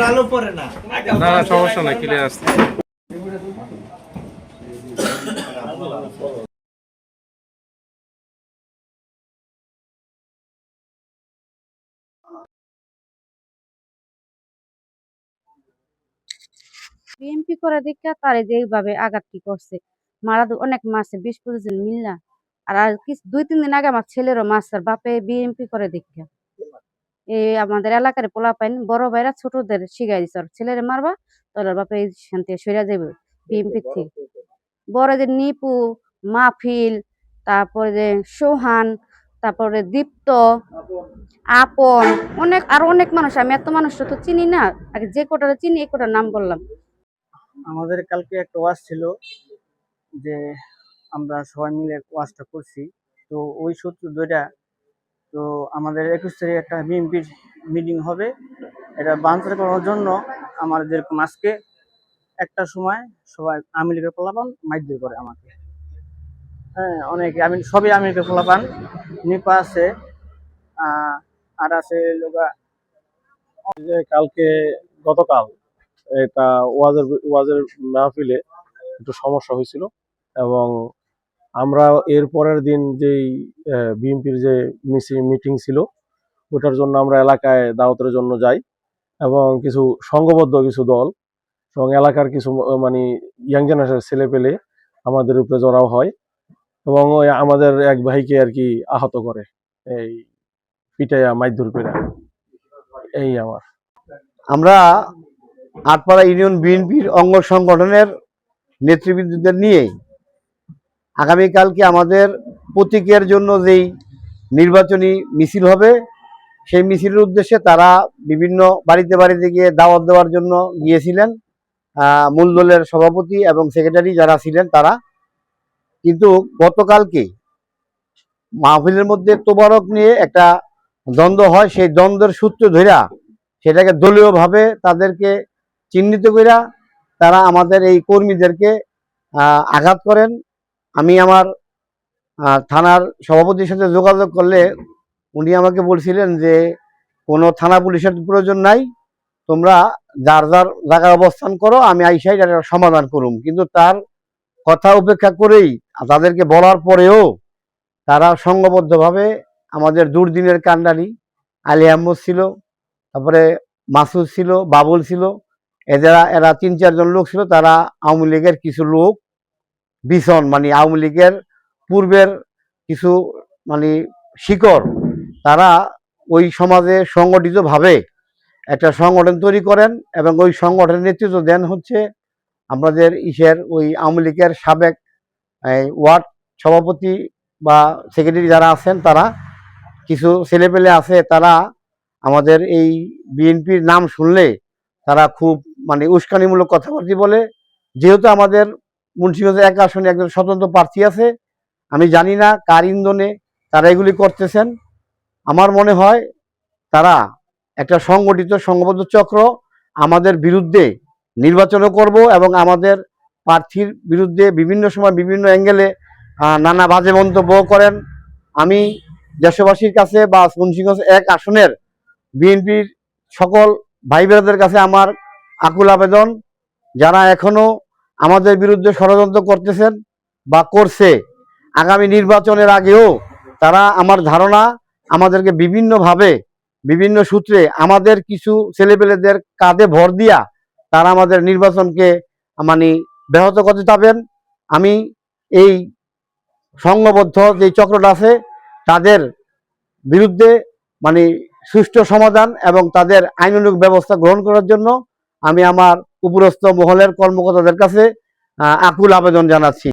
আলো পড়ে না। না না সমস্যা নাই, ক্লিয়ার আসছে। বিএমপি করে দেখা তারে যেভাবে আঘাতটি করছে, মারা অনেক মাসে 20-25 জন মিল্লা। আর আর কিছু 2-3 দিন আগে আমার ছেলেরও মাস্টার বাপে বিএমপি করে দেখা এই আমাদের এলাকার পোলাপাইন বড় ভাইরা ছোটদের শিখাই দিচ্ছে, ছেলেরে মারবা তোর বাপে শান্তি সইরা যাবে বিএমপি থেকে। বড় যে নিপু, মাহফিল, তারপরে যে সোহান, তারপরে দীপ্ত, আপন, অনেক মানুষ। আমি এত মানুষ তো চিনি না, আর যে কোটাটা চিনি এই কোটার নাম বললাম। আমাদের কালকে একটা ওয়াজ ছিল, যে আমরা সবাই মিলে ওয়াজটা করছি। তো ওই সূত্র ধরে তো আমাদের 21 তারিখে একটা বিএনপির মিটিং হবে, এটা বানচাল করার জন্য আমাদের আজকে একটা সময় সবাই আওয়ামী লীগের পোলাপান মাইর করে আমাকে। হ্যাঁ, অনেকে আমি সবই আওয়ামী লীগের পোলাপান, নিপা আছে আর আছে লোকা। কালকে গতকাল এটা ওয়াজের মাহফিলে একটু সমস্যা হয়েছিল, এবং আমরা এর পরের দিন যেই বিএনপির যে মিটিং ছিল ওটার জন্য আমরা এলাকায় দাওয়াতের জন্য যাই, এবং কিছু সংঘবদ্ধ কিছু দল এবং এলাকার কিছু মানে ইয়াং জেনারেশনের ছেলে পেলে আমাদের উপরে জড়াও হয়, এবং ওই আমাদের এক ভাইকে আর কি আহত করে, এই পিটাইয়া মাইর করে। এই আমরা আটপাড়া ইউনিয়ন বিএনপির অঙ্গ সংগঠনের নেতৃবৃন্দদের নিয়ে আগামীকালকে আমাদের প্রতীকের জন্য যেই নির্বাচনী মিছিল হবে, সেই মিছিলের উদ্দেশ্যে তারা বিভিন্ন বাড়িতে বাড়িতে গিয়ে দাওয়াত দেওয়ার জন্য গিয়েছিলেন মূল দলের সভাপতি এবং সেক্রেটারি যারা ছিলেন তারা। কিন্তু গতকালকে মাহফিলের মধ্যে তোবারক নিয়ে একটা দ্বন্দ্ব হয়, সেই দ্বন্দ্বের সূত্র ধইরা সেটাকে দলীয়ভাবে তাদেরকে চিহ্নিত কইরা তারা আমাদের এই কর্মীদেরকে আঘাত করেন। আমি আমার থানার সভাপতির সাথে যোগাযোগ করলে উনি আমাকে বলছিলেন যে কোনো থানা পুলিশের প্রয়োজন নাই, তোমরা যার যার জায়গায় অবস্থান করো, আমি আইসাই সমাধান করুম। কিন্তু তার কথা উপেক্ষা করেই তাদেরকে বলার পরেও তারা সংঘবদ্ধভাবে আমাদের দুর্দিনের কান্ডারি আলী আহমদ ছিল, তারপরে মাসুদ ছিল, বাবুল ছিল, এরা 3-4 জন লোক ছিল। তারা আওয়ামী লীগের কিছু লোক বিছন মানে আওয়ামী লীগের পূর্বের কিছু মানে শিকড়, তারা ওই সমাজে সংগঠিতভাবে একটা সংগঠন তৈরি করেন, এবং ওই সংগঠনের নেতৃত্ব দেন হচ্ছে আমাদের ওই আওয়ামী লীগের সাবেক ওয়ার্ড সভাপতি বা সেক্রেটারি যারা আছেন, তারা কিছু ছেলেপেলে আছে, তারা আমাদের এই বিএনপির নাম শুনলে তারা খুব মানে উস্কানিমূলক কথাবার্তা বলে। যেহেতু আমাদের মুন্সিগঞ্জে 1 আসনে একজন স্বতন্ত্র প্রার্থী আছে, আমি জানি না কার ইন্ধনে তারা এগুলি করতেছেন। আমার মনে হয় তারা একটা সংগঠিত সংঘবদ্ধ চক্র আমাদের বিরুদ্ধে নির্বাচনও করব, এবং আমাদের প্রার্থীর বিরুদ্ধে বিভিন্ন সময় বিভিন্ন অ্যাঙ্গেলে নানা বাজে মন্তব্য করেন। আমি দেশবাসীর কাছে বা মুন্সিগঞ্জ 1 আসনের বিএনপির সকল ভাই বোনদের কাছে আমার আকুল আবেদন, যারা এখনো আমাদের বিরুদ্ধে ষড়যন্ত্র করতেছেন বা করছে, আগামী নির্বাচনের আগেও তারা আমার ধারণা আমাদেরকে বিভিন্নভাবে বিভিন্ন সূত্রে আমাদের কিছু ছেলেপেলেদের কাঁধে ভর দিয়া তারা আমাদের নির্বাচনকে মানে ব্যাহত করতে চাবেন। আমি এই সংঘবদ্ধ যে চক্রটা আছে তাদের বিরুদ্ধে মানে সুষ্ঠু সমাধান এবং তাদের আইনানুগ ব্যবস্থা গ্রহণ করার জন্য আমি আমার উপরস্থ মহলের কর্মকর্তাদের কাছে আকুল আবেদন জানাচ্ছি।